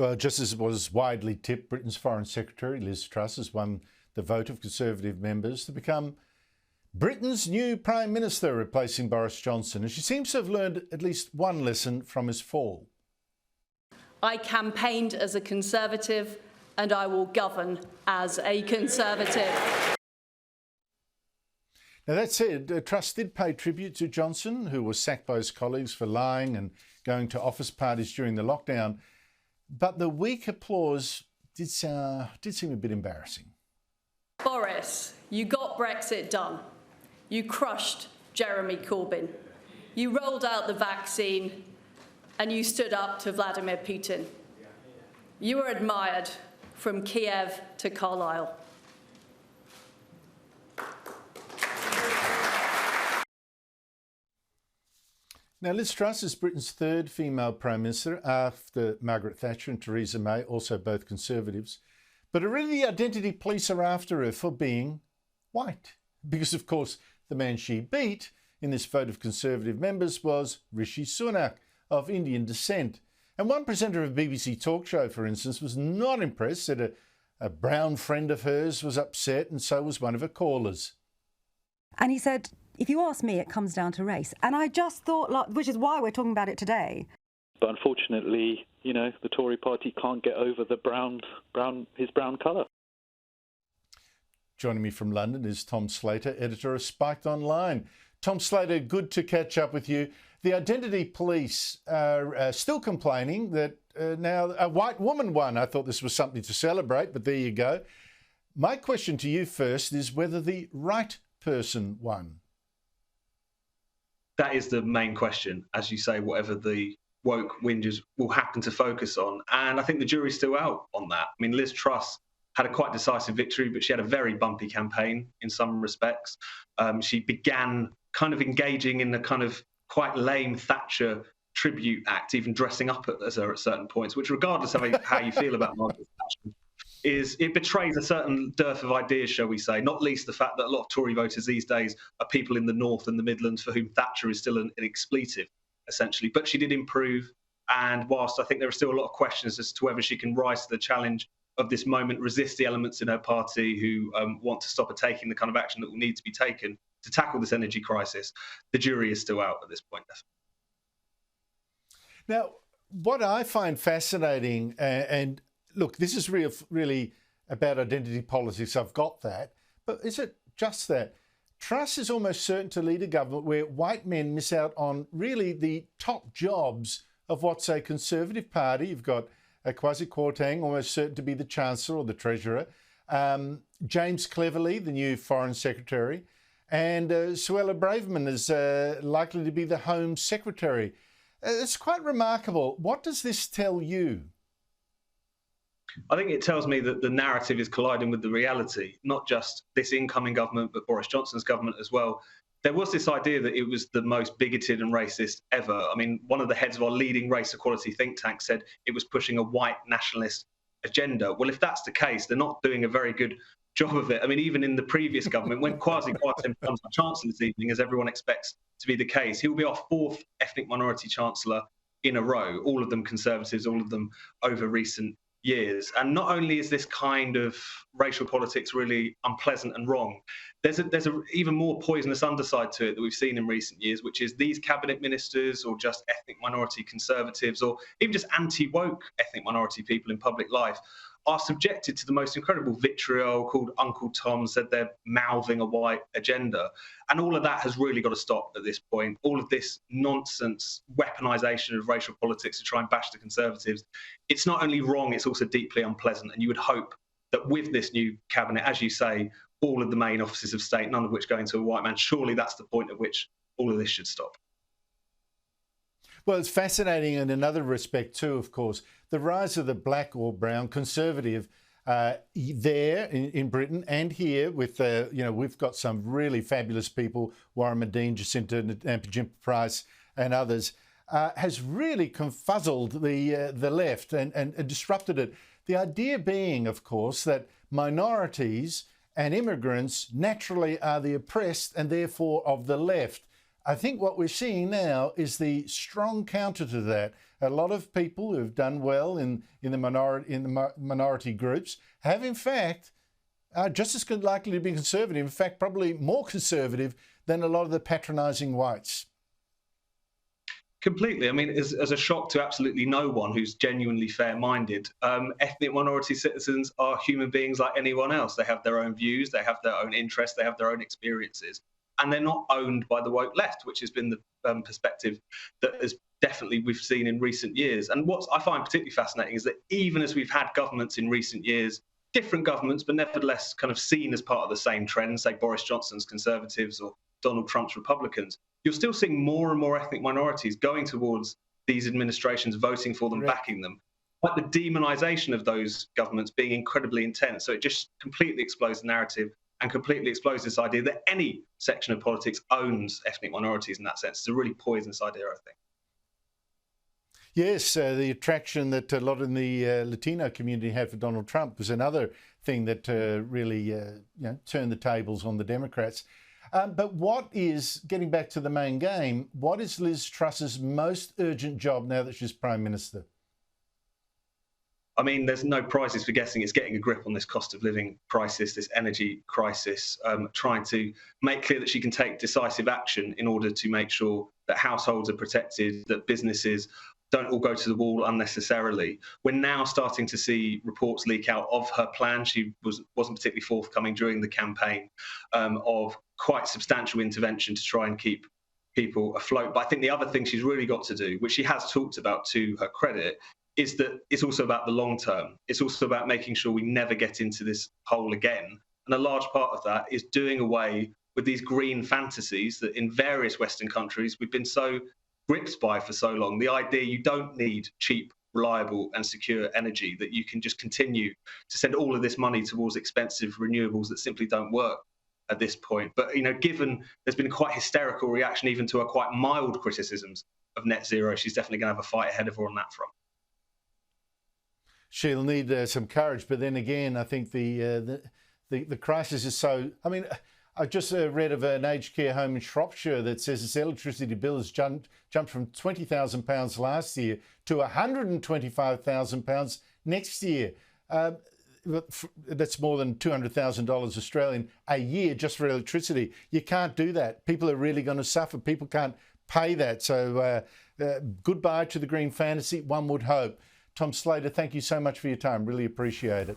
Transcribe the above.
Well, just as was widely tipped, Britain's Foreign Secretary Liz Truss has won the vote of Conservative members to become Britain's new Prime Minister, replacing Boris Johnson. And she seems to have learned at least one lesson from his fall. I campaigned as a Conservative and I will govern as a Conservative. Now, that said, Truss did pay tribute to Johnson, who was sacked by his colleagues for lying and going to office parties during the lockdown. But the weak applause did seem a bit embarrassing. Boris, you got Brexit done. You crushed Jeremy Corbyn. You rolled out the vaccine and you stood up to Vladimir Putin. You were admired from Kiev to Carlisle. Now, Liz Truss is Britain's third female Prime Minister after Margaret Thatcher and Theresa May, also both Conservatives. But already the identity police are after her for being white. Because, of course, the man she beat in this vote of Conservative members was Rishi Sunak, of Indian descent. And one presenter of a BBC talk show, for instance, was not impressed, said a brown friend of hers was upset, and so was one of her callers. And he said, if you ask me, it comes down to race. And I just thought, which is why we're talking about it today. But unfortunately, you know, the Tory party can't get over the his brown colour. Joining me from London is Tom Slater, editor of Spiked Online. Tom Slater, good to catch up with you. The identity police are still complaining that now a white woman won. I thought this was something to celebrate, but there you go. My question to you first is whether the right person won. That is the main question, as you say, whatever the woke whingers will happen to focus on. And I think the jury's still out on that. I mean, Liz Truss had a quite decisive victory, but she had a very bumpy campaign in some respects. She began kind of engaging in the kind of quite lame Thatcher tribute act, even dressing up as her at certain points, which, regardless of how you feel about Margaret Thatcher, it betrays a certain dearth of ideas, shall we say, not least the fact that a lot of Tory voters these days are people in the North and the Midlands for whom Thatcher is still an expletive, essentially. But she did improve, and whilst I think there are still a lot of questions as to whether she can rise to the challenge of this moment, resist the elements in her party who want to stop her taking the kind of action that will need to be taken to tackle this energy crisis, the jury is still out at this point. Now, what I find fascinating, and look, this is really about identity politics, I've got that, but is it just that? Truss is almost certain to lead a government where white men miss out on really the top jobs of what's a Conservative party. You've got Kwasi Kwarteng, almost certain to be the Chancellor or the Treasurer, James Cleverly, the new Foreign Secretary, and Suella Braverman is likely to be the Home Secretary. It's quite remarkable. What does this tell you? I think it tells me that the narrative is colliding with the reality, not just this incoming government, but Boris Johnson's government as well. There was this idea that it was the most bigoted and racist ever. I mean, one of the heads of our leading race equality think tank said it was pushing a white nationalist agenda. Well, if that's the case, they're not doing a very good job of it. I mean, even in the previous government, when Kwasi Kwarteng becomes the Chancellor this evening, as everyone expects to be the case, he will be our fourth ethnic minority Chancellor in a row, all of them Conservatives, all of them over recent years. And not only is this kind of racial politics really unpleasant and wrong, there's a even more poisonous underside to it that we've seen in recent years, which is these cabinet ministers or just ethnic minority Conservatives or even just anti-woke ethnic minority people in public life are subjected to the most incredible vitriol called Uncle Tom, said they're mouthing a white agenda. And all of that has really got to stop at this point. All of this nonsense weaponization of racial politics to try and bash the Conservatives, it's not only wrong, it's also deeply unpleasant. And you would hope that with this new cabinet, as you say, all of the main offices of state, none of which going to a white man, surely that's the point at which all of this should stop. Well, it's fascinating in another respect too, of course. The rise of the black or brown Conservative there in Britain and here with, we've got some really fabulous people, Warren Medine, Jacinta Jim Price and others, has really confuzzled the left and disrupted it. The idea being, of course, that minorities and immigrants naturally are the oppressed and therefore of the left. I think what we're seeing now is the strong counter to that. A lot of people who've done well in the minority groups have, in fact, just as likely to be conservative. In fact, probably more conservative than a lot of the patronising whites. Completely. I mean, as a shock to absolutely no one who's genuinely fair-minded, ethnic minority citizens are human beings like anyone else. They have their own views, they have their own interests, they have their own experiences, and they're not owned by the woke left, which has been the perspective that has definitely we've seen in recent years. And what I find particularly fascinating is that even as we've had governments in recent years, different governments, but nevertheless kind of seen as part of the same trend, say Boris Johnson's Conservatives or Donald Trump's Republicans, you're still seeing more and more ethnic minorities going towards these administrations, voting for them, backing them. But the demonisation of those governments being incredibly intense. So it just completely explodes the narrative and completely explodes this idea that any section of politics owns ethnic minorities in that sense. It's a really poisonous idea, I think. Yes, the attraction that a lot in the Latino community had for Donald Trump was another thing that really turned the tables on the Democrats. But what is, getting back to the main game, what is Liz Truss's most urgent job now that she's Prime Minister? I mean, there's no prizes for guessing. It's getting a grip on this cost of living crisis, this energy crisis, trying to make clear that she can take decisive action in order to make sure that households are protected, that businesses don't all go to the wall unnecessarily. We're now starting to see reports leak out of her plan. She wasn't particularly forthcoming during the campaign of quite substantial intervention to try and keep people afloat. But I think the other thing she's really got to do, which she has talked about to her credit, is that it's also about the long term. It's also about making sure we never get into this hole again. And a large part of that is doing away with these green fantasies that in various Western countries we've been so gripped by for so long. The idea you don't need cheap, reliable and secure energy, that you can just continue to send all of this money towards expensive renewables that simply don't work at this point. But, given there's been a quite hysterical reaction even to her quite mild criticisms of net zero, she's definitely going to have a fight ahead of her on that front. She'll need some courage, but then again, I think the crisis is so. I mean, I just read of an aged care home in Shropshire that says its electricity bill has jumped from £20,000 last year to £125,000 next year. That's more than $200,000 Australian a year just for electricity. You can't do that. People are really going to suffer. People can't pay that. So goodbye to the green fantasy, one would hope. Tom Slater, thank you so much for your time. Really appreciate it.